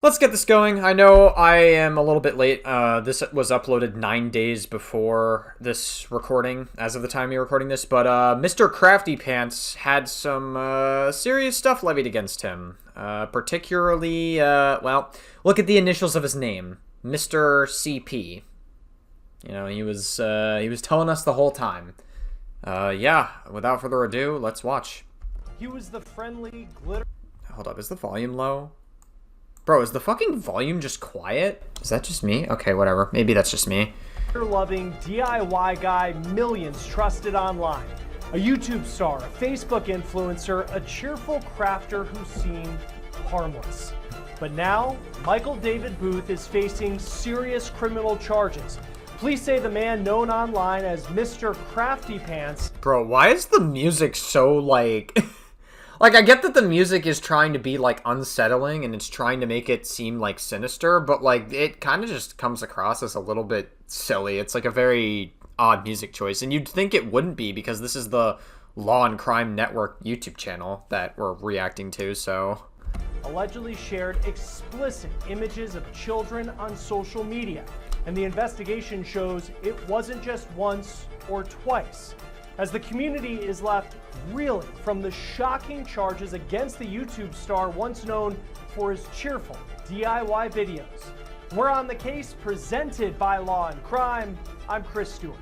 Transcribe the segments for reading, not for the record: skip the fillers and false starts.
Let's get this going. I know I am a little bit late. This was uploaded 9 days before this recording, as of the time you're recording this, but Mr. Crafty Pants had some serious stuff levied against him. Particularly, well, look at the initials of his name, Mr. CP. You know, he was telling us the whole time. Yeah, without further ado, let's watch. He was the friendly glitter. Hold up, is the volume low? Bro, is the fucking volume just quiet? Is that just me? Okay, whatever. Maybe that's just me. Loving DIY guy, millions trusted online. A YouTube star, a Facebook influencer, a cheerful crafter who seemed harmless. But now, Michael David Booth is facing serious criminal charges. Police say the man known online as Mr. Crafty Pants. Bro, why is the music so, like... Like, I get that the music is trying to be, like, unsettling and it's trying to make it seem, like, sinister, but, like, it kind of just comes across as a little bit silly. It's, like, a very odd music choice, and you'd think it wouldn't be because this is the Law and Crime Network YouTube channel that we're reacting to, so... Allegedly shared explicit images of children on social media, and the investigation shows it wasn't just once or twice. As the community is left reeling from the shocking charges against the YouTube star once known for his cheerful DIY videos. We're on the case presented by Law and Crime. I'm Chris Stewart.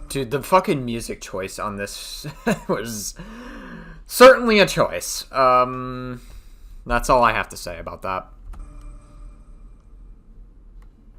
Dude, the fucking music choice on this was certainly a choice. That's all I have to say about that.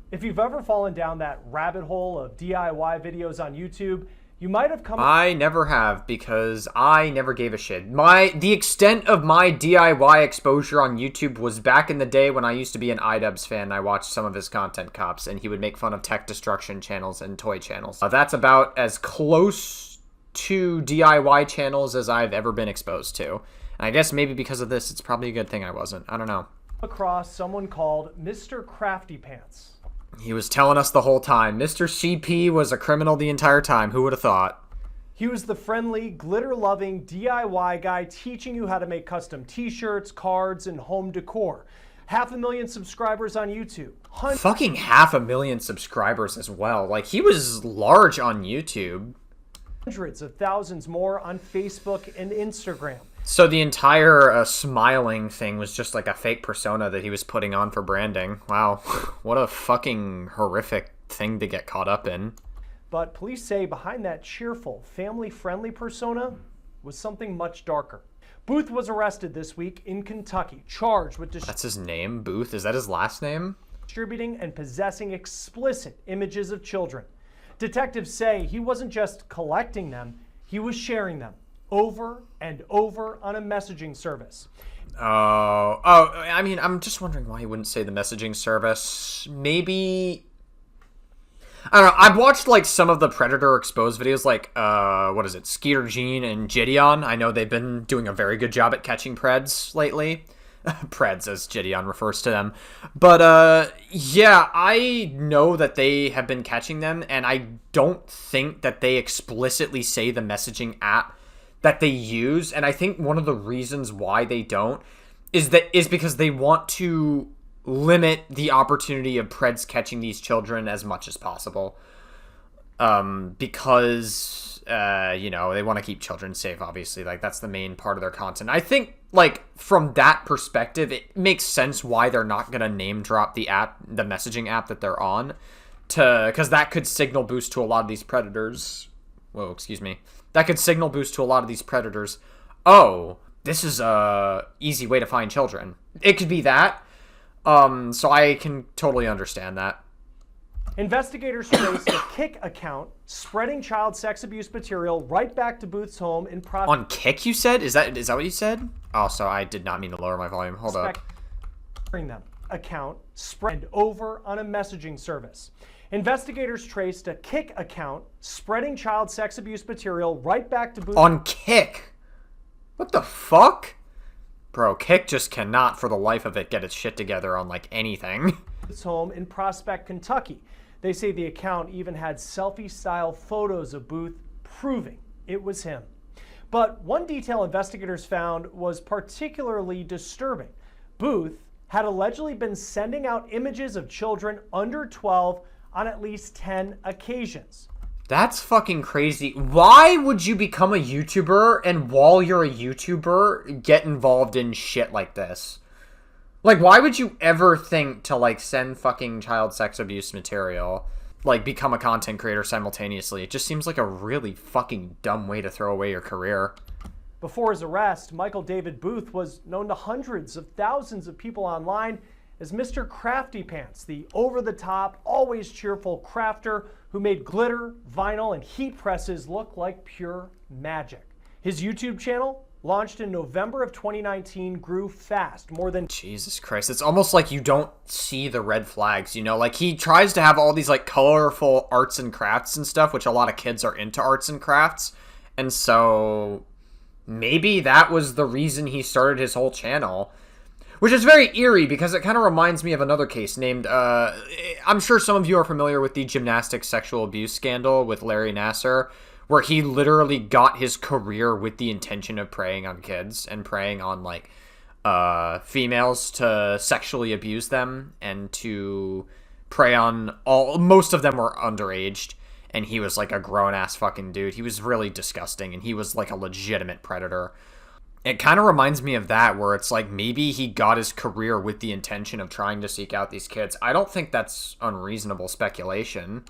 If you've ever fallen down that rabbit hole of DIY videos on YouTube, you might have come... I never have, because I never gave a shit. The extent of my DIY exposure on YouTube was back in the day when I used to be an iDubbbz fan. I watched some of his content cops, and he would make fun of tech destruction channels and toy channels. That's about as close to DIY channels as I've ever been exposed to. And I guess maybe because of this, it's probably a good thing I wasn't. I don't know. Across someone called Mr. Crafty Pants. He was telling us the whole time. Mr. CP was a criminal the entire time. Who would have thought? He was the friendly, glitter-loving DIY guy teaching you how to make custom t-shirts, cards, and home decor. 500,000 subscribers on YouTube. Fucking 500,000 subscribers as well. Like, he was large on YouTube. Hundreds of thousands more on Facebook and Instagram. So the entire smiling thing was just like a fake persona that he was putting on for branding. Wow, what a fucking horrific thing to get caught up in. But police say behind that cheerful, family-friendly persona was something much darker. Booth was arrested this week in Kentucky, charged with That's his name, Booth? Is that his last name? Distributing and possessing explicit images of children. Detectives say he wasn't just collecting them, he was sharing them over and over on a messaging service. I mean, I'm just wondering why he wouldn't say the messaging service. Maybe... I don't know, I've watched, like, some of the Predator exposed videos, like, what is it, Skeeter Jean and Gideon. I know they've been doing a very good job at catching Preds lately. Preds, as Gideon refers to them. But, yeah, I know that they have been catching them, and I don't think that they explicitly say the messaging app that they use, and I think one of the reasons why they don't is because they want to limit the opportunity of Preds catching these children as much as possible. Because, you know, they want to keep children safe, obviously. Like, that's the main part of their content. I think, like, from that perspective, it makes sense why they're not going to name drop the app, the messaging app that they're on, because that could signal boost to a lot of these predators. Whoa, excuse me. That could signal boost to a lot of these predators. Oh, this is a easy way to find children. It could be that. So I can totally understand that. Investigators traced a Kick account spreading child sex abuse material right back to Booth's home in On Kick, you said? Is that what you said? Oh, so I did not mean to lower my volume. Hold up. Them account spread over on a messaging service. Investigators traced a Kick account spreading child sex abuse material right back to Booth. On Kick? What the fuck? Bro, Kick just cannot, for the life of it, get its shit together on, like, anything. Booth's home in Prospect, Kentucky. They say the account even had selfie-style photos of Booth proving it was him. But one detail investigators found was particularly disturbing. Booth had allegedly been sending out images of children under 12 on at least 10 occasions. That's fucking crazy. Why would you become a YouTuber and while you're a YouTuber get involved in shit like this? Like, why would you ever think to, like, send fucking child sex abuse material, like, become a content creator simultaneously? It just seems like a really fucking dumb way to throw away your career. Before his arrest, Michael David Booth was known to hundreds of thousands of people online as Mr. Crafty Pants, the over-the-top, always cheerful crafter who made glitter, vinyl, and heat presses look like pure magic. His YouTube channel, launched in November of 2019, grew fast, more than... Jesus Christ, it's almost like you don't see the red flags, you know? Like, he tries to have all these, like, colorful arts and crafts and stuff, which a lot of kids are into arts and crafts, and so maybe that was the reason he started his whole channel. Which is very eerie because it kind of reminds me of another case named, I'm sure some of you are familiar with the gymnastics sexual abuse scandal with Larry Nassar, where he literally got his career with the intention of preying on kids and preying on, like, females to sexually abuse them and to prey on most of them were underaged, and he was, like, a grown-ass fucking dude. He was really disgusting, and he was, like, a legitimate predator. It kind of reminds me of that, where it's like maybe he got his career with the intention of trying to seek out these kids. I don't think that's unreasonable speculation.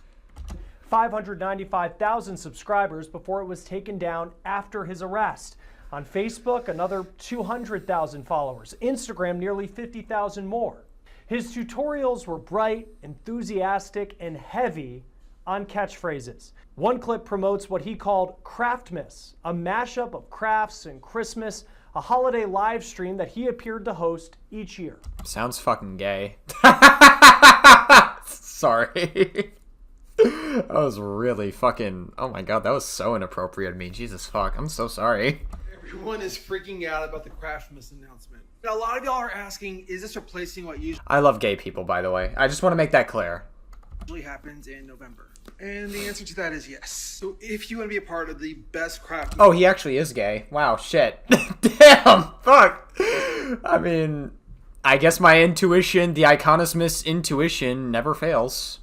595,000 subscribers before it was taken down after his arrest. On Facebook, another 200,000 followers. Instagram, nearly 50,000 more. His tutorials were bright, enthusiastic, and heavy on catchphrases. One clip promotes what he called Craftmas, a mashup of crafts and Christmas, a holiday live stream that he appeared to host each year. Sounds fucking gay. Sorry. That was really fucking... Oh my god, that was so inappropriate of me. Jesus fuck, I'm so sorry. Everyone is freaking out about the Craftmas announcement. A lot of y'all are asking, is this replacing what usually... I love gay people, by the way. I just want to make that clear. happens in November? And the answer to that is yes. So if you want to be a part of the best craft... Oh, he actually is gay. Wow, shit. Damn, fuck. I mean, I guess my intuition, the Iconismus intuition, never fails.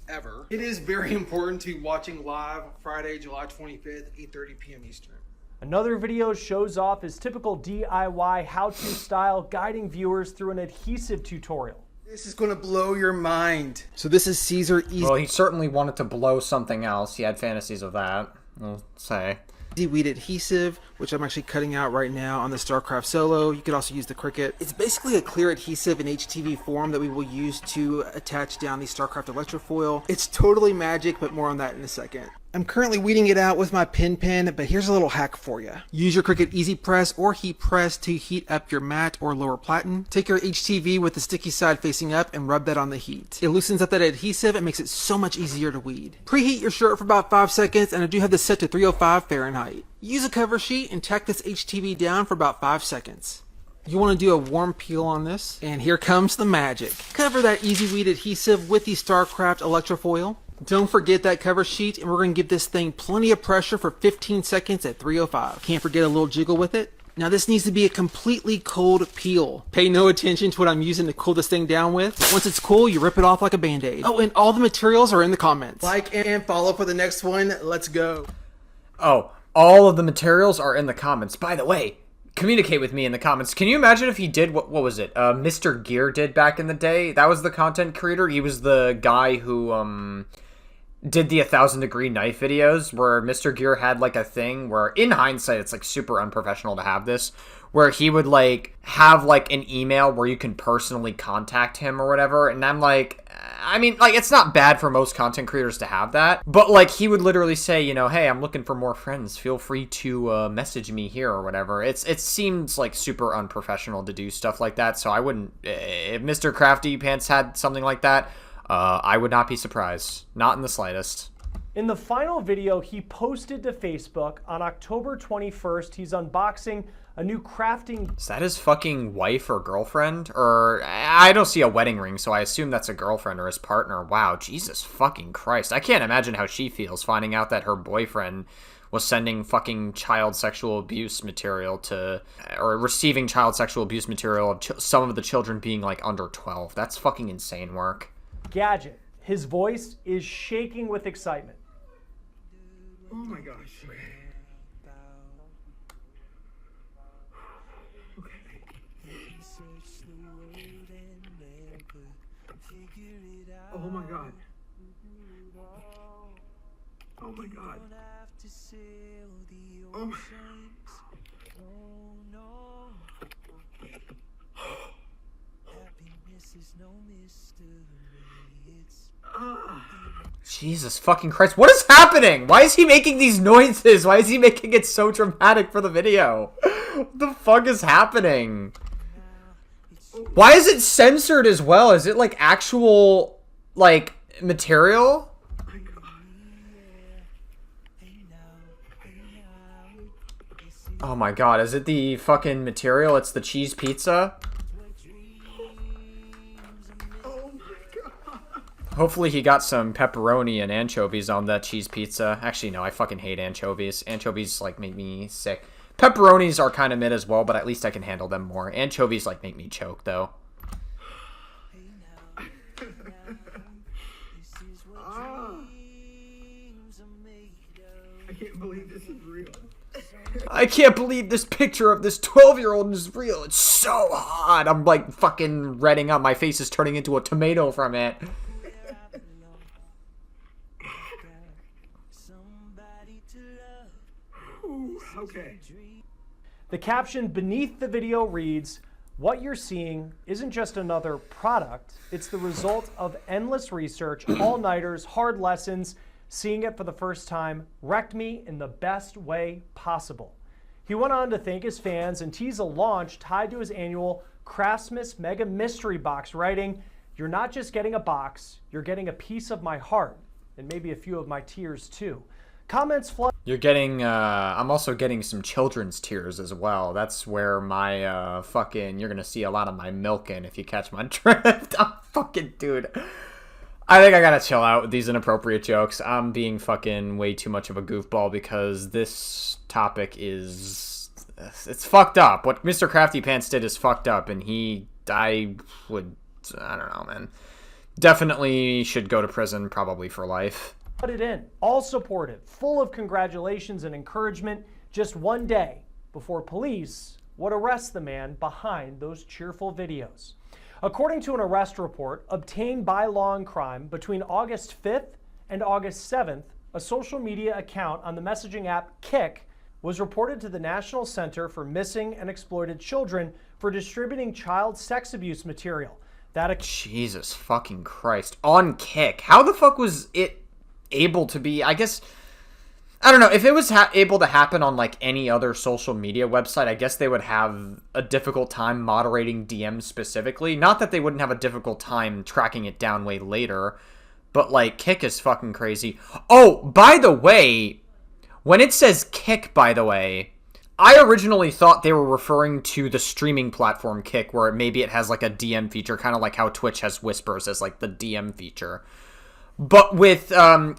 Ever. It is very important to be watching live Friday, July 25th, 8:30 p.m. Eastern. Another video shows off his typical DIY how-to style, guiding viewers through an adhesive tutorial. This is going to blow your mind. So this is Caesar Easy. Well, he certainly wanted to blow something else. He had fantasies of that, I'll say. Weed adhesive, which I'm actually cutting out right now on the StarCraft Solo. You could also use the Cricut. It's basically a clear adhesive in HTV form that we will use to attach down the StarCraft electrofoil. It's totally magic, but more on that in a second. I'm currently weeding it out with my pen, but here's a little hack for you. Use your Cricut Easy Press or Heat Press to heat up your matte or lower platen. Take your HTV with the sticky side facing up and rub that on the heat. It loosens up that adhesive and makes it so much easier to weed. Preheat your shirt for about 5 seconds, and I do have this set to 305 Fahrenheit. Use a cover sheet and tack this HTV down for about 5 seconds. You want to do a warm peel on this, and here comes the magic. Cover that Easy Weed adhesive with the StarCraft electrofoil. Don't forget that cover sheet, and we're going to give this thing plenty of pressure for 15 seconds at 305. Can't forget a little jiggle with it. Now this needs to be a completely cold peel. Pay no attention to what I'm using to cool this thing down with. Once it's cool, you rip it off like a band-aid. Oh, and all the materials are in the comments. Like and follow for the next one. Let's go. Oh, all of the materials are in the comments. By the way, communicate with me in the comments. Can you imagine if he did, what was it? Mr. Gear did back in the day? That was the content creator. He was the guy who, did the 1,000 Degree Knife videos, where Mr. Gear had, like, a thing where, in hindsight, it's, like, super unprofessional to have this, where he would, like, have, like, an email where you can personally contact him or whatever, and I'm like, I mean, like, it's not bad for most content creators to have that, but, like, he would literally say, you know, hey, I'm looking for more friends, feel free to, message me here or whatever. It seems, like, super unprofessional to do stuff like that, so I wouldn't, if Mr. Crafty Pants had something like that, I would not be surprised. Not in the slightest. In the final video he posted to Facebook on October 21st, he's unboxing a new crafting... Is that his fucking wife or girlfriend? Or, I don't see a wedding ring, so I assume that's a girlfriend or his partner. Wow, Jesus fucking Christ. I can't imagine how she feels finding out that her boyfriend was sending fucking child sexual abuse material to, or receiving child sexual abuse material of some of the children being like under 12. That's fucking insane work. Gadget. His voice is shaking with excitement. Oh my gosh. Oh my god. Oh my god. Oh my... Jesus fucking Christ. What is happening? Why is he making these noises? Why is he making it so dramatic for the video? What the fuck is happening? Why is it censored as well? Is it like actual, like, material? Oh my god, is it the fucking material? It's the cheese pizza? Hopefully he got some pepperoni and anchovies on that cheese pizza. Actually, no, I fucking hate anchovies. Anchovies, like, make me sick. Pepperonis are kind of mid as well, but at least I can handle them more. Anchovies, like, make me choke, though. I can't believe this is real. I can't believe this picture of this 12-year-old is real. It's so hot. I'm, like, fucking redding up. My face is turning into a tomato from it. Okay. The caption beneath the video reads, "What you're seeing isn't just another product, it's the result of endless research, all-nighters, hard lessons. Seeing it for the first time wrecked me in the best way possible." He went on to thank his fans and tease a launch tied to his annual Craftsmas Mega Mystery Box, writing, "You're not just getting a box, you're getting a piece of my heart, and maybe a few of my tears too." Comments flood. You're getting, I'm also getting some children's tears as well. That's where my, fucking, you're gonna see a lot of my milking if you catch my drift. I'm fucking, dude. I think I gotta chill out with these inappropriate jokes. I'm being fucking way too much of a goofball because this topic is, it's fucked up. What Mr. Crafty Pants did is fucked up, and I don't know, man. Definitely should go to prison, probably for life. Put it in, all supportive, full of congratulations and encouragement, just one day before police would arrest the man behind those cheerful videos. According to an arrest report obtained by Law and Crime, between August 5th and August 7th, a social media account on the messaging app Kik was reported to the National Center for Missing and Exploited Children for distributing child sex abuse material. Jesus fucking Christ. On Kik. How the fuck was it able to be, I guess, I don't know, if it was able to happen on like any other social media website, I guess they would have a difficult time moderating DMs specifically. Not that they wouldn't have a difficult time tracking it down way later, but like Kik is fucking crazy. Oh, by the way, when it says Kik, by the way, I originally thought they were referring to the streaming platform Kik, where maybe it has like a DM feature, kind of like how Twitch has Whispers as like the DM feature. But with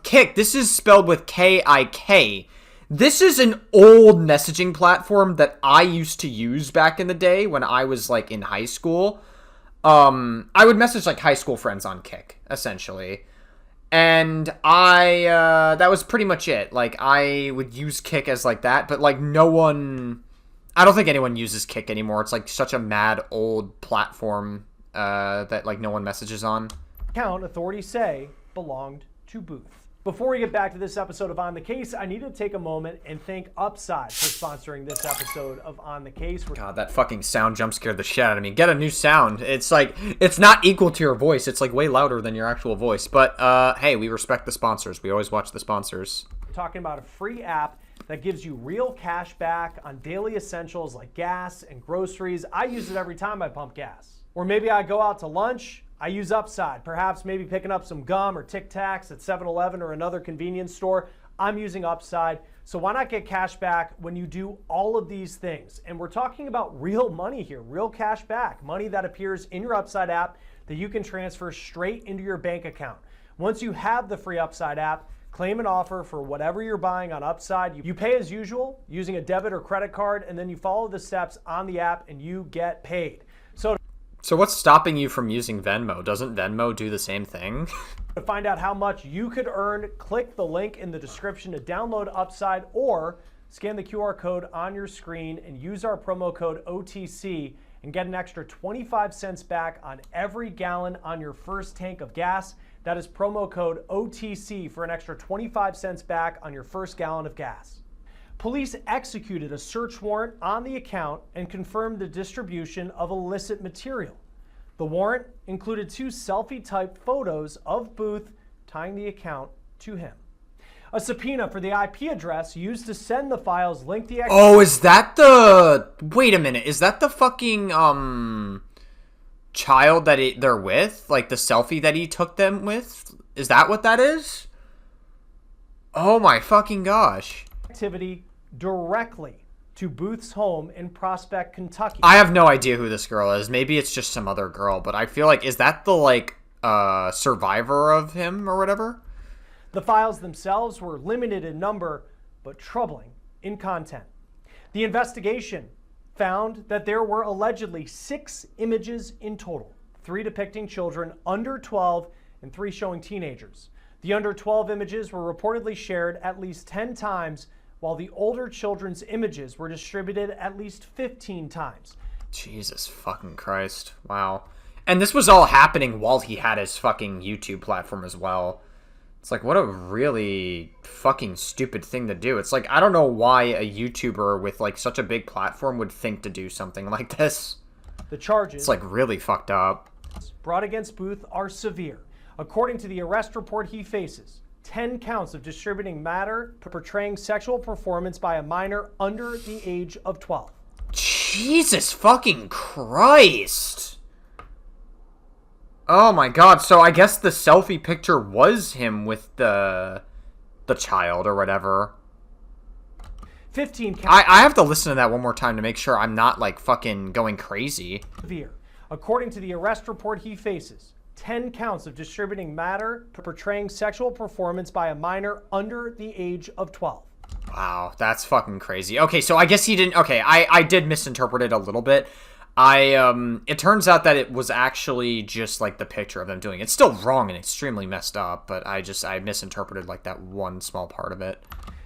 Kik, this is spelled with K-I-K. This is an old messaging platform that I used to use back in the day when I was, like, in high school. I would message, like, high school friends on Kik, essentially. And that was pretty much it. Like, I would use Kik as, like, that, but, like, I don't think anyone uses Kik anymore. It's, like, such a mad old platform that, like, no one messages on. Account, authorities say, belonged to Booth. Before we get back to this episode of On the Case, I need to take a moment and thank Upside for sponsoring this episode of On the Case. God, that fucking sound jump scared the shit out of me. Get a new sound. It's like, it's not equal to your voice. It's like way louder than your actual voice. But hey, we respect the sponsors. We always watch the sponsors. We're talking about a free app that gives you real cash back on daily essentials like gas and groceries. I use it every time I pump gas. Or maybe I go out to lunch, I use Upside, perhaps maybe picking up some gum or Tic Tacs at 7-Eleven or another convenience store. I'm using Upside, so why not get cash back when you do all of these things? And we're talking about real money here, real cash back, money that appears in your Upside app that you can transfer straight into your bank account. Once you have the free Upside app, Claim an offer for whatever you're buying on Upside. You pay as usual using a debit or credit card, and then you follow the steps on the app and you get paid. So what's stopping you from using Venmo? Doesn't Venmo do the same thing? To find out how much you could earn, click the link in the description to download Upside or scan the QR code on your screen and use our promo code OTC and get an extra 25 cents back on every gallon on your first tank of gas. That is promo code OTC for an extra 25 cents back on your first gallon of gas. Police executed a search warrant on the account and confirmed the distribution of illicit material. The warrant included 2 selfie-type photos of Booth tying the account to him. A subpoena for the IP address used to send the files linked the... Oh, is that the... Wait a minute. Is that the fucking, child that they're with? Like, the selfie that he took them with? Is that what that is? Oh my fucking gosh. Activity directly to Booth's home in Prospect, Kentucky. I have no idea who this girl is. Maybe it's just some other girl, but I feel like, is that the, like, survivor of him or whatever? The files themselves were limited in number, but troubling in content. The investigation found that there were allegedly 6 images in total, 3 depicting children under 12 and 3 showing teenagers. The under 12 images were reportedly shared at least 10 times, while the older children's images were distributed at least 15 times. Jesus fucking Christ. Wow. And this was all happening while he had his fucking YouTube platform as well. It's like, what a really fucking stupid thing to do. It's like, I don't know why a YouTuber with, like, such a big platform would think to do something like this. The charges... It's, like, really fucked up. ...brought against Booth are severe. According to the arrest report, he faces 10 counts of distributing matter portraying sexual performance by a minor under the age of 12. Jesus fucking Christ. Oh my god, so I guess the selfie picture was him with the child or whatever. 15 counts. I have to listen to that one more time to make sure I'm not, like, fucking going crazy. Severe. According to the arrest report, he faces 10 counts of distributing matter portraying sexual performance by a minor under the age of 12. Wow, that's fucking crazy. Okay, so I guess he didn't... Okay, I did misinterpret it a little bit. It turns out that it was actually just, like, the picture of them doing it. It's still wrong and extremely messed up, but I misinterpreted, like, that one small part of it.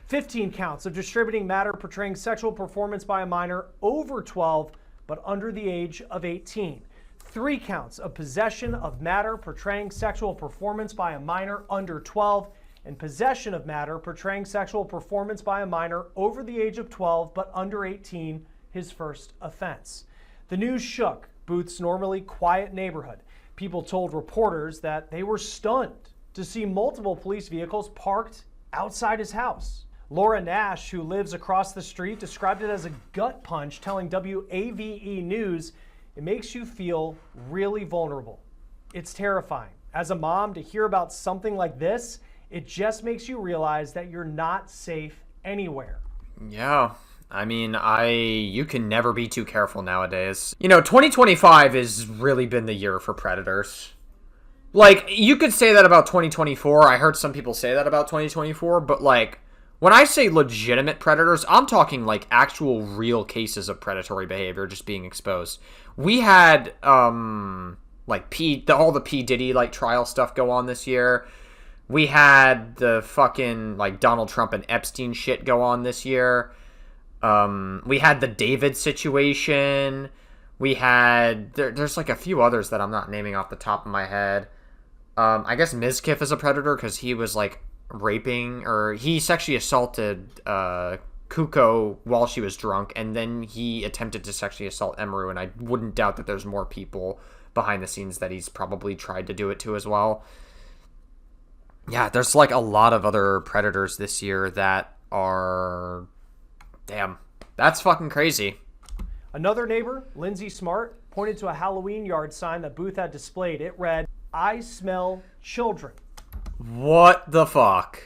15 counts of distributing matter portraying sexual performance by a minor over 12, but under the age of 18. 3 counts of possession of matter portraying sexual performance by a minor under 12, and possession of matter portraying sexual performance by a minor over the age of 12 but under 18, his first offense. The news shook Booth's normally quiet neighborhood. People told reporters that they were stunned to see multiple police vehicles parked outside his house. Laura Nash, who lives across the street, described it as a gut punch, telling WAVE News, "It makes you feel really vulnerable. It's terrifying. As a mom, to hear about something like this, it just makes you realize that you're not safe anywhere." Yeah, I mean, you can never be too careful nowadays. You know, 2025 has really been the year for predators. Like, you could say that about 2024. I heard some people say that about 2024, but, like, when I say legitimate predators, I'm talking, like, actual real cases of predatory behavior just being exposed. We had, like, all the P. Diddy, like, trial stuff go on this year. We had the fucking, like, Donald Trump and Epstein shit go on this year. We had the David situation. We had, there's, like, a few others that I'm not naming off the top of my head. I guess Mizkif is a predator because he was, like, raping, or he sexually assaulted Kuko while she was drunk, and then he attempted to sexually assault Emaru, and I wouldn't doubt that there's more people behind the scenes that he's probably tried to do it to as well. Yeah, there's, like, a lot of other predators this year that are... Damn, that's fucking crazy. Another neighbor, Lindsay Smart, pointed to a Halloween yard sign that Booth had displayed. It read, "I smell children." What the fuck?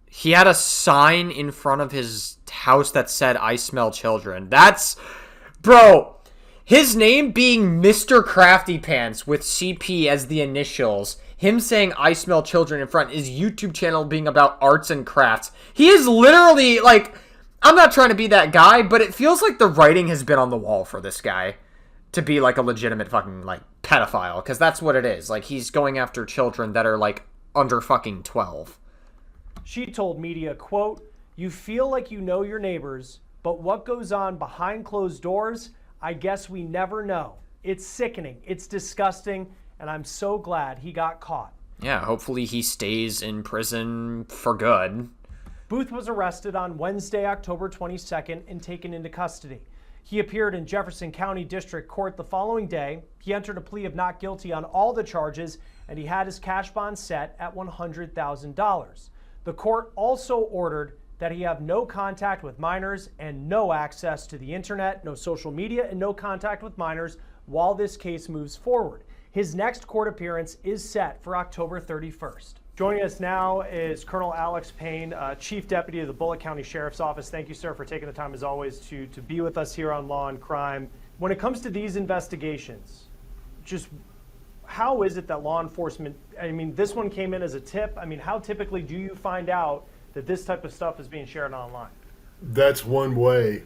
He had a sign in front of his house that said, "I smell children." That's... Bro, his name being Mr. Crafty Pants with CP as the initials, him saying I smell children in front, his YouTube channel being about arts and crafts. He is literally, like, I'm not trying to be that guy, but it feels like the writing has been on the wall for this guy to be, like, a legitimate fucking, like, pedophile, because that's what it is. Like, he's going after children that are, like, under fucking 12. She told media, quote, "You feel like you know your neighbors, but what goes on behind closed doors, I guess we never know. It's sickening, it's disgusting, and I'm so glad he got caught." Yeah, hopefully he stays in prison for good. Booth was arrested on Wednesday, October 22nd, and taken into custody. He appeared in Jefferson County District Court the following day. He entered a plea of not guilty on all the charges, and he had his cash bond set at $100,000. The court also ordered that he have no contact with minors and no access to the internet, no social media, and no contact with minors while this case moves forward. His next court appearance is set for October 31st. Joining us now is Colonel Alex Payne, Chief Deputy of the Bullitt County Sheriff's Office. Thank you, sir, for taking the time, as always, to be with us here on Law and Crime. When it comes to these investigations, just how is it that law enforcement, I mean, this one came in as a tip. I mean, how typically do you find out that this type of stuff is being shared online? That's one way.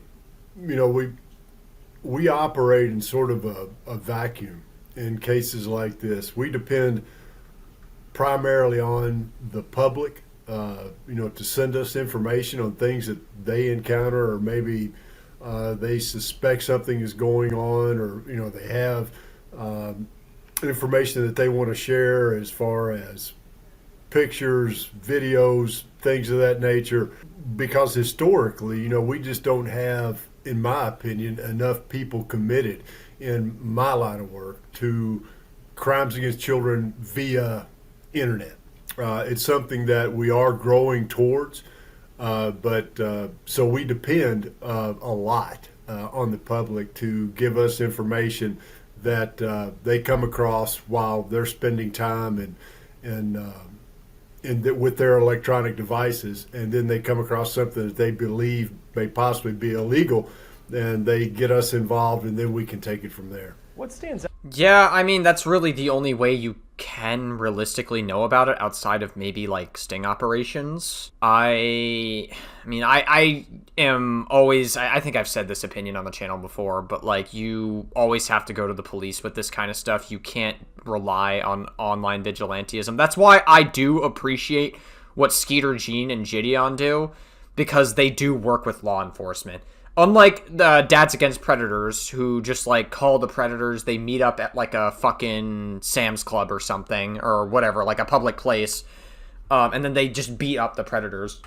You know, we operate in sort of a vacuum in cases like this. We depend primarily on the public, to send us information on things that they encounter, or maybe they suspect something is going on, or, they have information that they want to share as far as pictures, videos, things of that nature. Because historically, we just don't have, in my opinion, enough people committed in my line of work to crimes against children via internet. It's something that we are growing towards, but so we depend a lot on the public to give us information that they come across while they're spending time with their electronic devices, and then they come across something that they believe may possibly be illegal, and they get us involved, and then we can take it from there. What stands out? Yeah, I mean, that's really the only way you can realistically know about it outside of maybe, like, sting operations. I am always, I think I've said this opinion on the channel before, but, like, you always have to go to the police with this kind of stuff. You can't rely on online vigilantism. That's why I do appreciate what Skeeter Jean and Gideon do, because they do work with law enforcement. Unlike the Dads Against Predators, who just, like, call the predators, they meet up at, like, a fucking Sam's Club or something, or whatever, like a public place, and then they just beat up the predators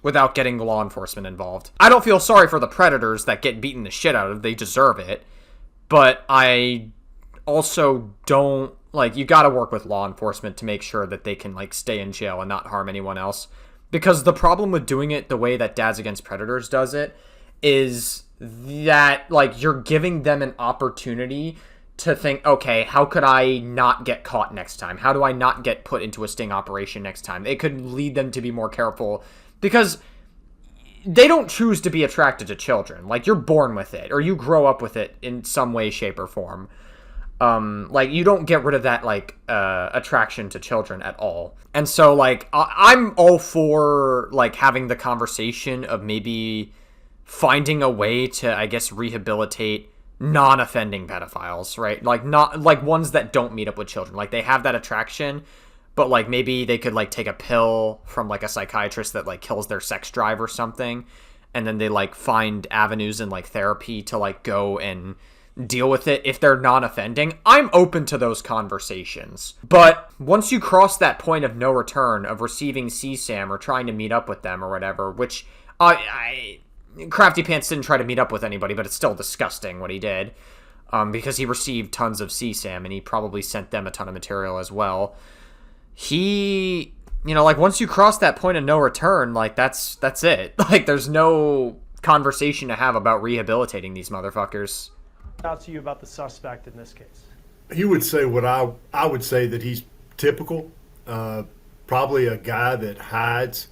without getting law enforcement involved. I don't feel sorry for the predators that get beaten the shit out of. They deserve it. But I also don't, like, you gotta work with law enforcement to make sure that they can, like, stay in jail and not harm anyone else. Because the problem with doing it the way that Dads Against Predators does it is that, like, you're giving them an opportunity to think, okay, how could I not get caught next time? How do I not get put into a sting operation next time? It could lead them to be more careful, because they don't choose to be attracted to children. Like, you're born with it, or you grow up with it in some way, shape, or form. Like, you don't get rid of that, like, attraction to children at all. And so, like, I'm all for, like, having the conversation of maybe finding a way to, I guess, rehabilitate non-offending pedophiles, right? Like, not, like, ones that don't meet up with children. Like, they have that attraction, but, like, maybe they could, like, take a pill from, like, a psychiatrist that, like, kills their sex drive or something, and then they, like, find avenues in, like, therapy to, like, go and deal with it if they're non-offending. I'm open to those conversations. But once you cross that point of no return of receiving CSAM or trying to meet up with them or whatever, which Crafty Pants didn't try to meet up with anybody, but it's still disgusting what he did, because he received tons of CSAM, and he probably sent them a ton of material as well. He, like, once you cross that point of no return, like, that's it. Like, there's no conversation to have about rehabilitating these motherfuckers. Out to you about the suspect in this case. He would say what I would say, that he's typical, probably a guy that hides,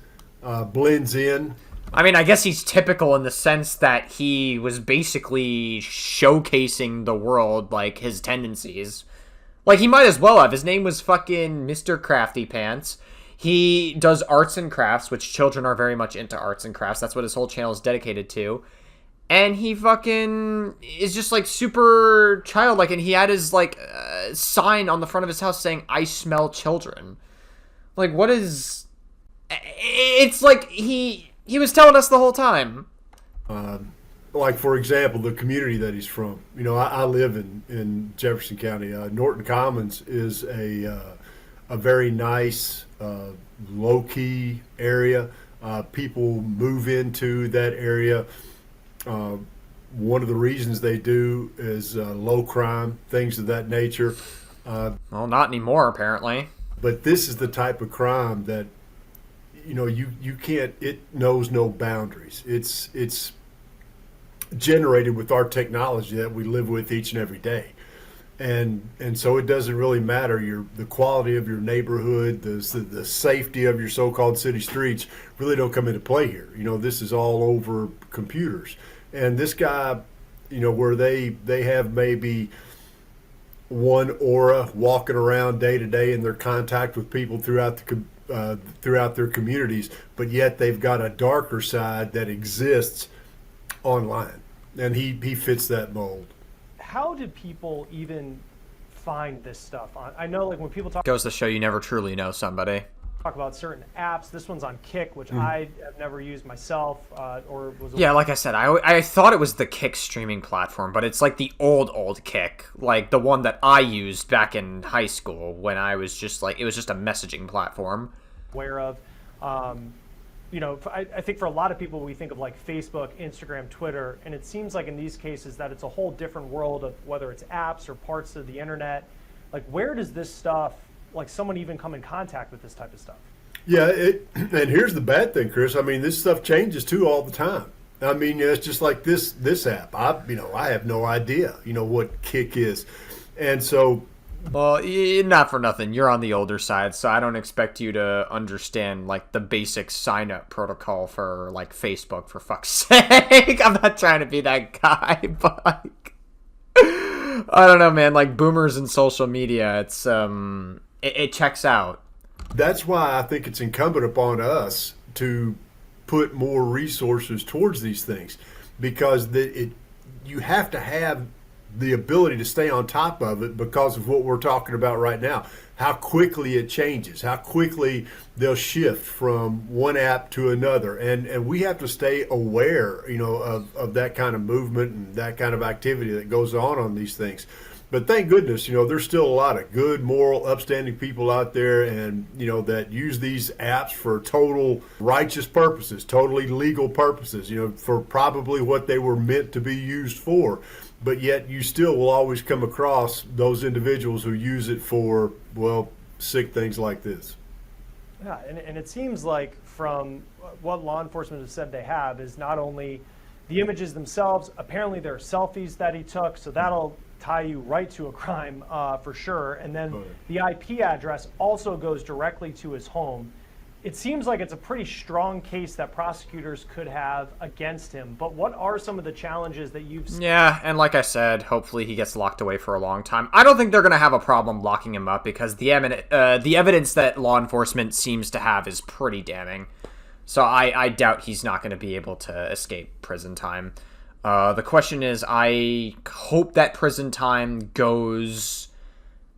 blends in. I mean, I guess he's typical in the sense that he was basically showcasing the world, like, his tendencies. Like, he might as well have. His name was fucking Mr. Crafty Pants. He does arts and crafts, which children are very much into arts and crafts. That's what his whole channel is dedicated to. And he fucking is just, like, super childlike. And he had his, like, sign on the front of his house saying, "I smell children." Like, what is... It's like he was telling us the whole time. Like, for example, the community that he's from. You know, I live in Jefferson County. Norton Commons is a very nice, low-key area. People move into that area. One of the reasons they do is low crime, things of that nature. Well, not anymore, apparently. But this is the type of crime that, you know, you can't, it knows no boundaries. It's generated with our technology that we live with each and every day. And so it doesn't really matter the quality of your neighborhood, the safety of your so-called city streets really don't come into play here. You know, this is all over computers. And this guy, you know, where they have maybe one aura walking around day to day in their contact with people throughout their communities, but yet they've got a darker side that exists online, and he fits that mold. How did people even find this stuff? I know, like, when people talk Goes to show you never truly know somebody. about certain apps, this one's on Kick, which I have never used myself, or was. Yeah, like I said, I thought it was the Kick streaming platform, but it's like the old Kick, like the one that I used back in high school when I was just like, it was just a messaging platform. Aware of. You know, I think for a lot of people, we think of like Facebook, Instagram, Twitter, and it seems like in these cases that it's a whole different world of whether it's apps or parts of the internet. Like, where does this stuff, like, someone even come in contact with this type of stuff? Yeah, and here's the bad thing, Chris. I mean, this stuff changes too all the time. I mean, it's just like this app. I have no idea, you know, what Kick is, and so. Well, not for nothing. You're on the older side, so I don't expect you to understand, like, the basic sign-up protocol for, like, Facebook, for fuck's sake. I'm not trying to be that guy, but, like, I don't know, man. Like, boomers and social media, it's, it checks out. That's why I think it's incumbent upon us to put more resources towards these things, because you have to have the ability to stay on top of it because of what we're talking about right now. How quickly it changes, how quickly they'll shift from one app to another. And we have to stay aware, you know, of that kind of movement and that kind of activity that goes on these things. But thank goodness, you know, there's still a lot of good, moral, upstanding people out there, and, you know, that use these apps for total righteous purposes, totally legal purposes, you know, for probably what they were meant to be used for. But yet you still will always come across those individuals who use it for, well, sick things like this. Yeah, and it seems like from what law enforcement has said they have is not only the images themselves, apparently there are selfies that he took, so that'll tie you right to a crime for sure. And then the IP address also goes directly to his home. It seems like it's a pretty strong case that prosecutors could have against him, but what are some of the challenges that you've seen? Yeah, and like I said, hopefully he gets locked away for a long time. I don't think they're going to have a problem locking him up because the evidence that law enforcement seems to have is pretty damning. So I doubt he's not going to be able to escape prison time. The question is, I hope that prison time goes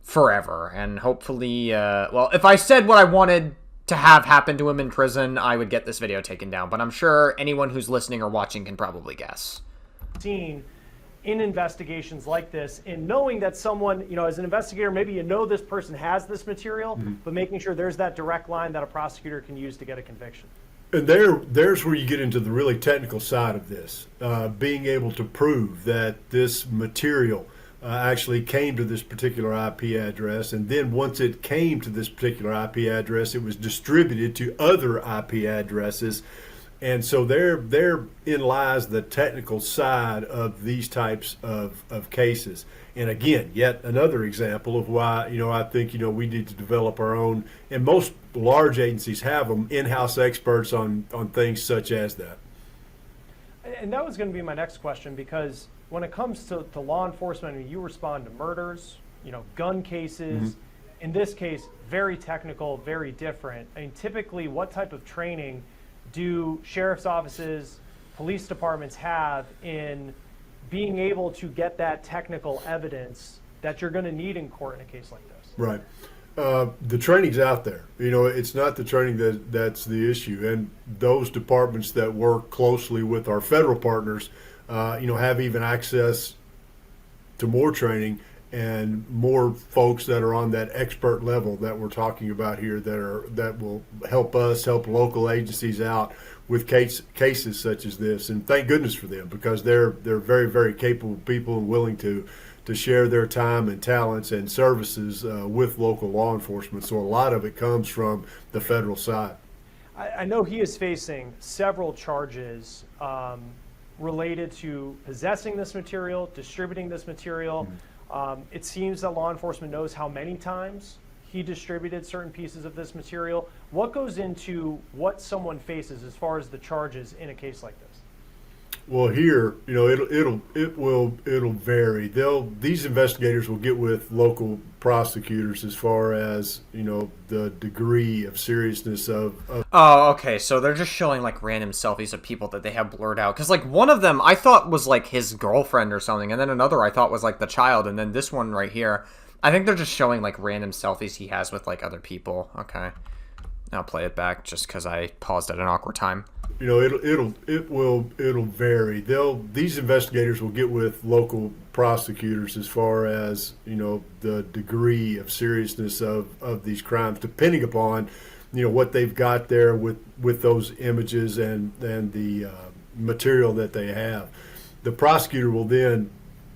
forever, and hopefully, well, if I said what I wanted to have happen to him in prison, I would get this video taken down, but I'm sure anyone who's listening or watching can probably guess. Seen in investigations like this, in knowing that someone, you know, as an investigator, maybe you know this person has this material, but making sure there's that direct line that a prosecutor can use to get a conviction. And there's where you get into the really technical side of this, being able to prove that this material actually came to this particular IP address, and then once it came to this particular IP address, it was distributed to other IP addresses. And so therein lies the technical side of these types of cases. And again, yet another example of why, you know, I think, you know, we need to develop our own, and most large agencies have them, in-house experts on things such as that. And that was going to be my next question, because when it comes to law enforcement, I mean, you respond to murders, gun cases. In this case, very technical, very different. I mean, typically, what type of training do sheriff's offices, police departments have in being able to get that technical evidence that you're going to need in court in a case like this? Right. The training's out there. It's not the training that's the issue. And those departments that work closely with our federal partners, have even access to more training and more folks that are on that expert level that we're talking about here that will help us, help local agencies out with cases such as this. And thank goodness for them, because they're very, very capable people and willing to share their time and talents and services with local law enforcement. So a lot of it comes from the federal side. I know he is facing several charges related to possessing this material, distributing this material. It seems that law enforcement knows how many times he distributed certain pieces of this material. What goes into what someone faces as far as the charges in a case like this? Well, here, it'll vary. These investigators will get with local prosecutors as far as, the degree of seriousness of. Oh, okay. So they're just showing like random selfies of people that they have blurred out. Because like one of them I thought was like his girlfriend or something, and then another I thought was like the child, and then this one right here, I think they're just showing like random selfies he has with like other people. Okay, I'll play it back just because I paused at an awkward time. It'll vary. These investigators will get with local prosecutors as far as, the degree of seriousness of these crimes, depending upon, what they've got there with those images and the material that they have. The prosecutor will then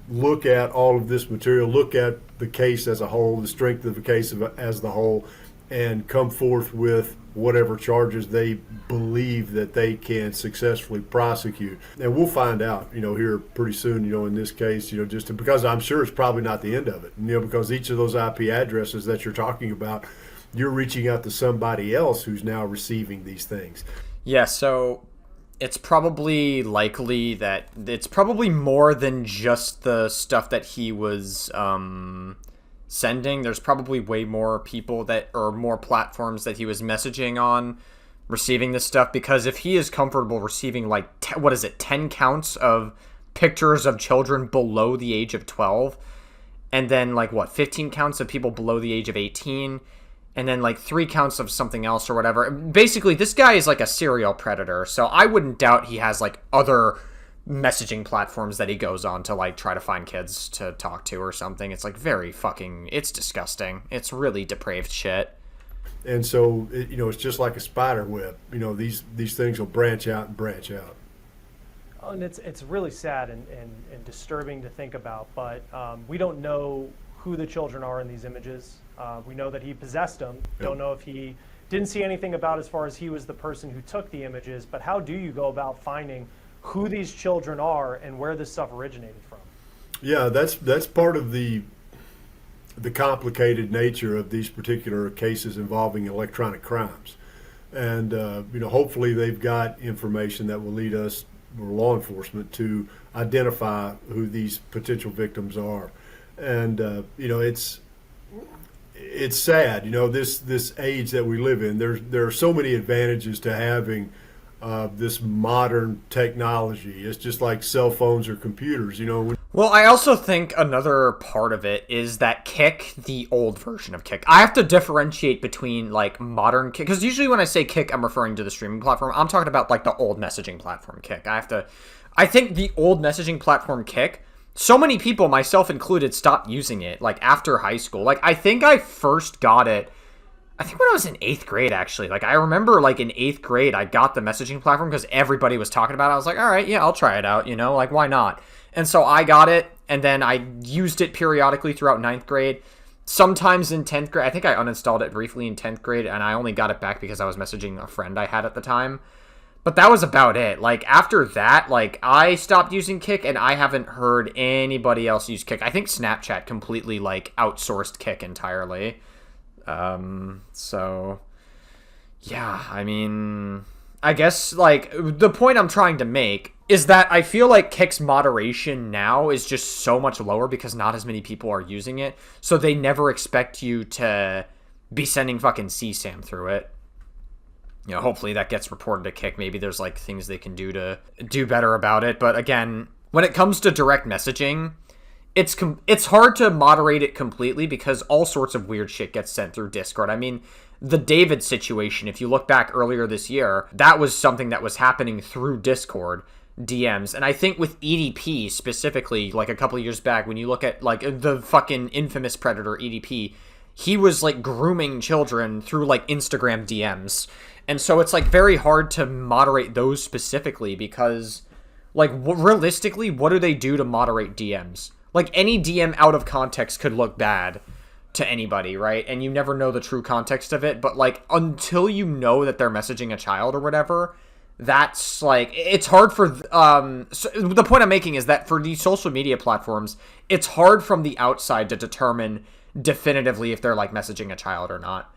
look at all of this material, look at the case as a whole, the strength of the case as the whole, and come forth with whatever charges they believe that they can successfully prosecute. And we'll find out, here pretty soon, in this case, because I'm sure it's probably not the end of it, because each of those IP addresses that you're talking about, you're reaching out to somebody else who's now receiving these things. Yeah, so it's probably likely that it's probably more than just the stuff that he was sending. There's probably way more people or more platforms that he was messaging on receiving this stuff, because if he is comfortable receiving like 10 counts of pictures of children below the age of 12, and then 15 counts of people below the age of 18, and then 3 counts of something else or whatever. Basically, this guy is like a serial predator, so I wouldn't doubt he has other messaging platforms that he goes on to try to find kids to talk to or something. It's it's disgusting. It's really depraved shit. And so it's just like a spider web. These things will branch out and branch out. Oh, and it's really sad and disturbing to think about, but we don't know who the children are in these images. We know that he possessed them. Yep. Don't know if he didn't see anything about as far as he was the person who took the images, but how do you go about finding who these children are and where this stuff originated from? Yeah, that's part of the complicated nature of these particular cases involving electronic crimes. And, hopefully they've got information that will lead us, or law enforcement, to identify who these potential victims are. And, it's sad, this age that we live in. There are so many advantages to having this modern technology. It's just like cell phones or computers, Well, I also think another part of it is that Kick, the old version of Kick, I have to differentiate between modern Kick, because usually when I say Kick, I'm referring to the streaming platform. I'm talking about the old messaging platform Kick. I think the old messaging platform Kick, so many people, myself included, stopped using it after high school. I think I first got it, I think when I was in 8th grade, actually. I remember, in 8th grade, I got the messaging platform because everybody was talking about it. I was like, all right, yeah, I'll try it out, why not? And so I got it, and then I used it periodically throughout 9th grade. Sometimes in 10th grade, I think I uninstalled it briefly in 10th grade, and I only got it back because I was messaging a friend I had at the time. But that was about it. After that, I stopped using Kick, and I haven't heard anybody else use Kick. I think Snapchat completely, outsourced Kick entirely. So, yeah, I mean, I guess, the point I'm trying to make is that I feel like Kick's moderation now is just so much lower because not as many people are using it. So they never expect you to be sending fucking CSAM through it. You know, hopefully that gets reported to Kick. Maybe there's like things they can do to do better about it. But again, when it comes to direct messaging, it's hard to moderate it completely because all sorts of weird shit gets sent through Discord. I mean, the David situation, if you look back earlier this year, that was something that was happening through Discord DMs. And I think with EDP specifically, like a couple of years back, when you look at like the fucking infamous predator EDP, he was like grooming children through like Instagram DMs. And so it's like very hard to moderate those specifically because like realistically, what do they do to moderate DMs? Like any DM out of context could look bad to anybody, right? And you never know the true context of it. But like until you know that they're messaging a child or whatever, that's like, it's hard for, so the point I'm making is that for these social media platforms, it's hard from the outside to determine definitively if they're like messaging a child or not.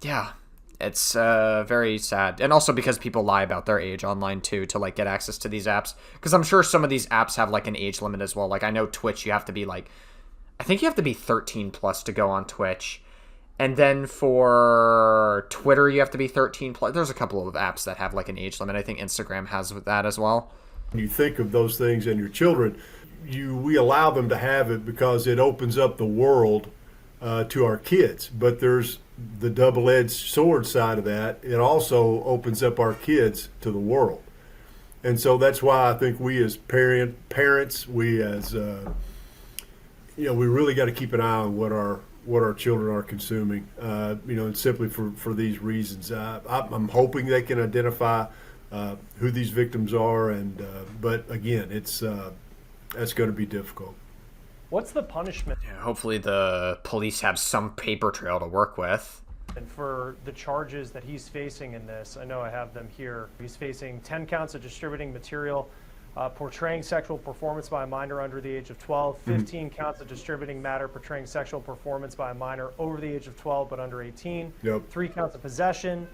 Yeah, it's very sad. And also because people lie about their age online too to like get access to these apps. Because I'm sure some of these apps have like an age limit as well. Like I know Twitch, you have to be like, I think you have to be 13 plus to go on Twitch. And then for Twitter, you have to be 13 plus. There's a couple of apps that have like an age limit. I think Instagram has that as well. When you think of those things and your children, we allow them to have it because it opens up the world to our kids. But there's the double-edged sword side of that. It also opens up our kids to the world. And so that's why I think we as parents, we as, we really got to keep an eye on what our children are consuming, and simply for these reasons. I'm hoping they can identify who these victims are, but again, that's going to be difficult. What's the punishment? Yeah, hopefully the police have some paper trail to work with. And for the charges that he's facing in this, I know I have them here. He's facing 10 counts of distributing material portraying sexual performance by a minor under the age of 12, 15 counts of distributing matter portraying sexual performance by a minor over the age of 12 but under 18, 3 counts of possession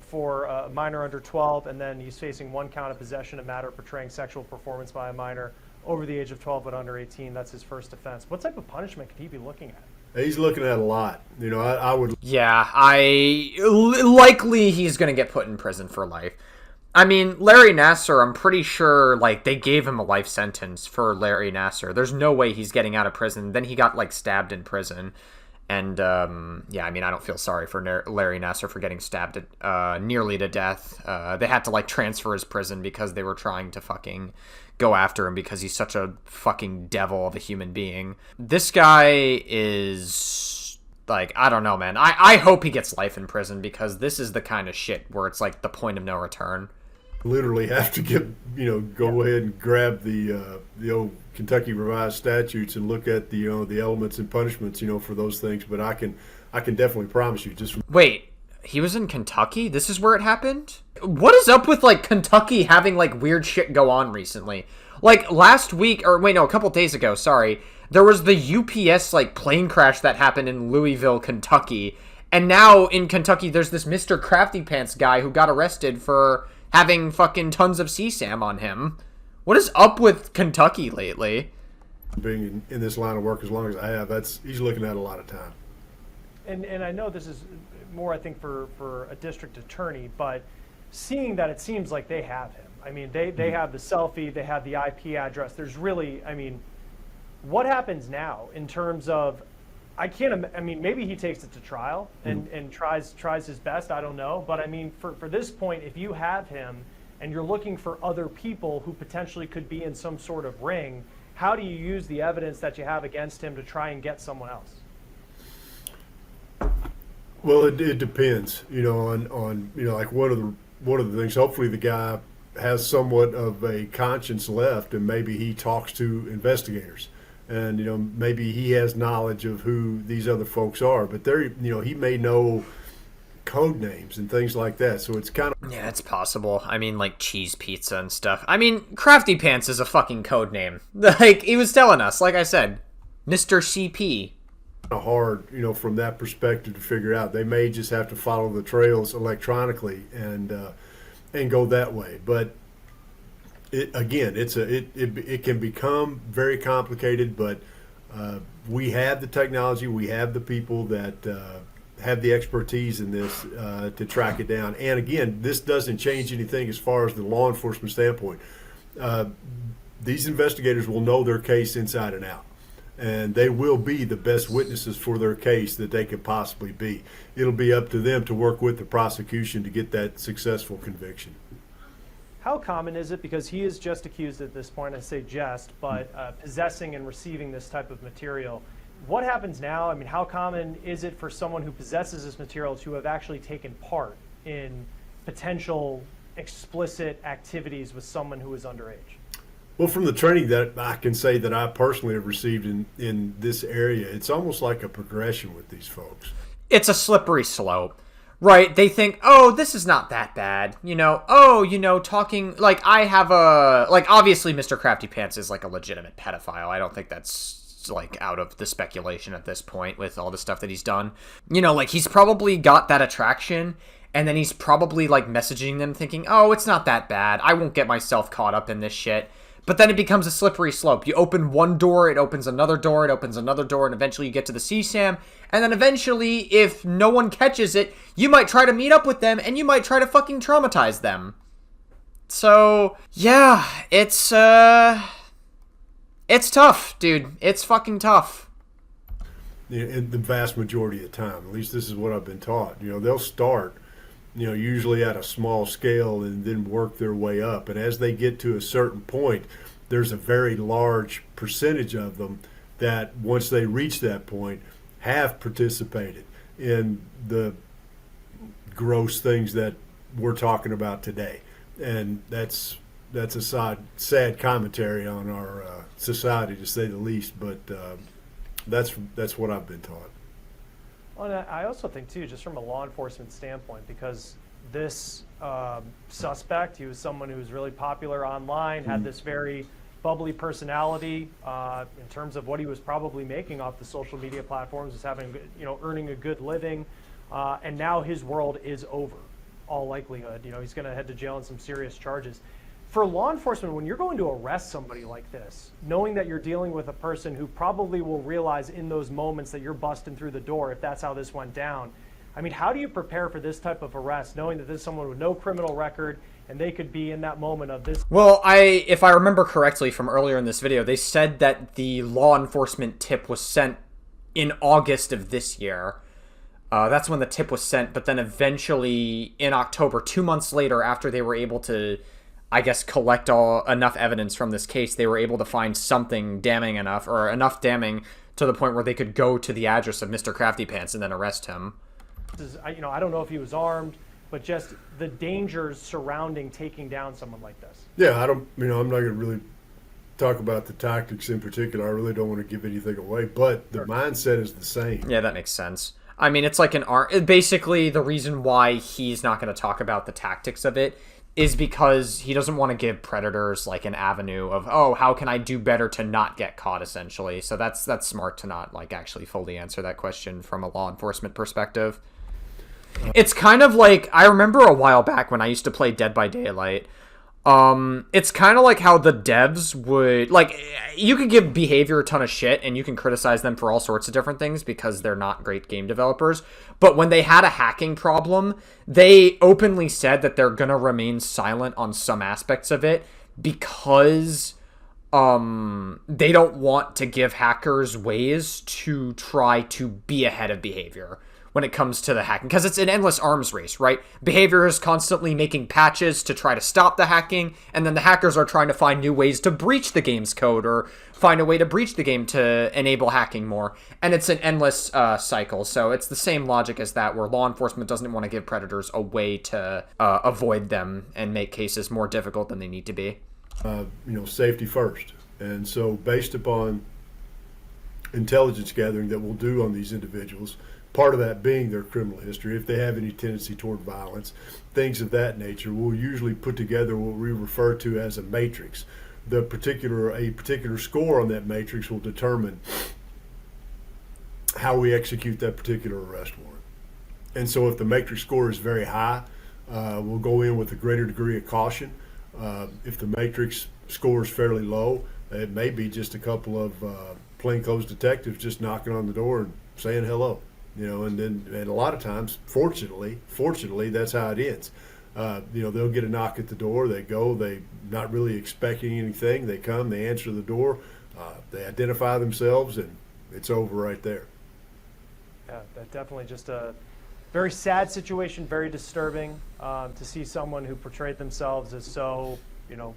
for a minor under 12, and then he's facing 1 count of possession of matter portraying sexual performance by a minor over the age of 12 but under 18. That's his first offense. What type of punishment could he be looking at? He's looking at a lot. I would... Yeah, likely he's going to get put in prison for life. I mean, Larry Nassar, I'm pretty sure, like, they gave him a life sentence for Larry Nassar. There's no way he's getting out of prison. Then he got, like, stabbed in prison. And, yeah, I mean, I don't feel sorry for Larry Nassar for getting stabbed nearly to death. They had to, like, transfer his prison because they were trying to fucking go after him because he's such a fucking devil of a human being. This guy is, like, I don't know, man. I hope he gets life in prison because this is the kind of shit where it's, like, the point of no return. Literally have to go ahead and grab the old Kentucky Revised Statutes and look at the elements and punishments for those things. But I can definitely promise you Wait, he was in Kentucky? This is where it happened? What is up with like Kentucky having like weird shit go on recently? Like last week, or wait, no, a couple days ago, sorry, there was the UPS like plane crash that happened in Louisville, Kentucky. And now in Kentucky, there's this Mr. Crafty Pants guy who got arrested for having fucking tons of CSAM on him. What is up with Kentucky lately? Being in this line of work as long as I have, he's looking at a lot of time. And I know this is more, I think, for a district attorney, but seeing that it seems like they have him. I mean, they have the selfie, they have the IP address. There's really, I mean, what happens now in terms of, maybe he takes it to trial and tries his best. I don't know. But I mean, for this point, if you have him and you're looking for other people who potentially could be in some sort of ring, how do you use the evidence that you have against him to try and get someone else? Well, it depends, on like one of the things. Hopefully, the guy has somewhat of a conscience left, and maybe he talks to investigators. And maybe he has knowledge of who these other folks are, but he may know code names and things like that. So it's kind of, yeah, it's possible. I mean, like cheese pizza and stuff. I mean, Crafty Pants is a fucking code name. Like he was telling us, like I said, Mr. CP. Hard, from that perspective to figure out. They may just have to follow the trails electronically, and and go that way. But it can become very complicated. But we have the technology, we have the people that have the expertise in this to track it down. And again, this doesn't change anything as far as the law enforcement standpoint. These investigators will know their case inside and out, and they will be the best witnesses for their case that they could possibly be. It'll be up to them to work with the prosecution to get that successful conviction. How common is it, because he is just accused at this point, I say just, but possessing and receiving this type of material? What happens now? I mean, how common is it for someone who possesses this material to have actually taken part in potential explicit activities with someone who is underage? Well, from the training that I can say that I personally have received in this area, it's almost like a progression with these folks. It's a slippery slope, right? They think, oh, this is not that bad. Talking, like, obviously Mr. Crafty Pants is, like, a legitimate pedophile. I don't think that's, like, out of the speculation at this point with all the stuff that he's done. He's probably got that attraction, and then he's probably, like, messaging them thinking, oh, it's not that bad. I won't get myself caught up in this shit. But then it becomes a slippery slope. You open one door, it opens another door, it opens another door, and eventually you get to the CSAM. And then eventually, if no one catches it, you might try to meet up with them, and you might try to fucking traumatize them. So, yeah, it's tough, dude. It's fucking tough. In the vast majority of the time, at least this is what I've been taught. They'll start, usually at a small scale and then work their way up. And as they get to a certain point, there's a very large percentage of them that once they reach that point have participated in the gross things that we're talking about today. And that's a sad commentary on our society, to say the least. But that's what I've been taught. Well, and I also think, too, just from a law enforcement standpoint, because this suspect, he was someone who was really popular online, had this very bubbly personality in terms of what he was probably making off the social media platforms, was having, earning a good living, and now his world is over, all likelihood. He's going to head to jail on some serious charges. For law enforcement, when you're going to arrest somebody like this, knowing that you're dealing with a person who probably will realize in those moments that you're busting through the door, if that's how this went down, I mean, how do you prepare for this type of arrest, knowing that this is someone with no criminal record and they could be in that moment of this? Well, if I remember correctly from earlier in this video, they said that the law enforcement tip was sent in August of this year. That's when the tip was sent, but then eventually in October, 2 months later, after they were able to, I guess, collect enough evidence from this case, they were able to find something damning enough, or enough damning to the point where they could go to the address of Mr. Crafty Pants and then arrest him. I don't know if he was armed, but just the dangers surrounding taking down someone like this. Yeah, I'm not going to really talk about the tactics in particular. I really don't want to give anything away, but the mindset is the same. Yeah, that makes sense. I mean, it's like basically the reason why he's not going to talk about the tactics of it is because he doesn't want to give predators like an avenue of, oh, how can I do better to not get caught, essentially. So that's smart to not like actually fully answer that question from a law enforcement perspective. It's kind of like, I remember a while back when I used to play Dead by Daylight. It's kind of like how the devs would, like, you could give Behavior a ton of shit and you can criticize them for all sorts of different things because they're not great game developers. But when they had a hacking problem, they openly said that they're going to remain silent on some aspects of it because they don't want to give hackers ways to try to be ahead of Behavior when it comes to the hacking, because it's an endless arms race, right? Behavior is constantly making patches to try to stop the hacking, and then the hackers are trying to find new ways to breach the game's code or find a way to breach the game to enable hacking more, and it's an endless cycle. So it's the same logic as that, where law enforcement doesn't want to give predators a way to avoid them and make cases more difficult than they need to be. Safety first. And so based upon intelligence gathering that we'll do on these individuals, part of that being their criminal history, if they have any tendency toward violence, things of that nature, we'll usually put together what we refer to as a matrix. A particular score on that matrix will determine how we execute that particular arrest warrant. And so if the matrix score is very high, will go in with a greater degree of caution. If the matrix scores fairly low, it may be just a couple of plainclothes detectives just knocking on the door and saying hello. And a lot of times, fortunately, that's how it ends. They'll get a knock at the door. They go. They not really expecting anything. They come. They answer the door. They identify themselves, and it's over right there. Yeah, that definitely just a very sad situation, very disturbing to see someone who portrayed themselves as so,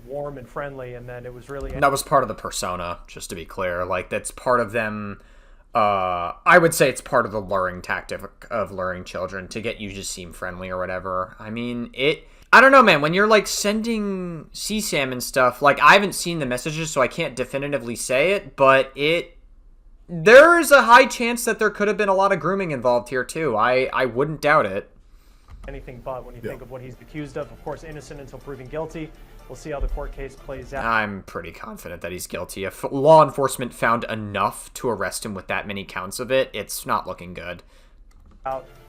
warm and friendly, and then it was really... That was part of the persona, just to be clear. Like, that's part of them... I would say it's part of the luring tactic of luring children to get you to seem friendly or whatever. I mean, I don't know, man. When you're, like, sending CSAM and stuff, like, I haven't seen the messages, so I can't definitively say it, but there is a high chance that there could have been a lot of grooming involved here, too. I wouldn't doubt it. Anything but when you think of what he's accused of course, innocent until proven guilty. We'll see how the court case plays out. I'm pretty confident that he's guilty. If law enforcement found enough to arrest him with that many counts of it, it's not looking good.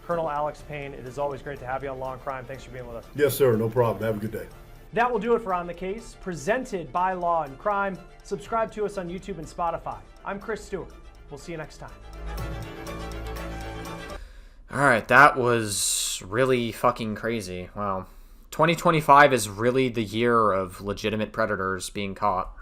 Colonel Alex Payne, it is always great to have you on Law and Crime. Thanks for being with us. Yes, sir. No problem. Have a good day. That will do it for On the Case, presented by Law and Crime. Subscribe to us on YouTube and Spotify. I'm Chris Stewart. We'll see you next time. All right, that was really fucking crazy. Wow. 2025 is really the year of legitimate predators being caught.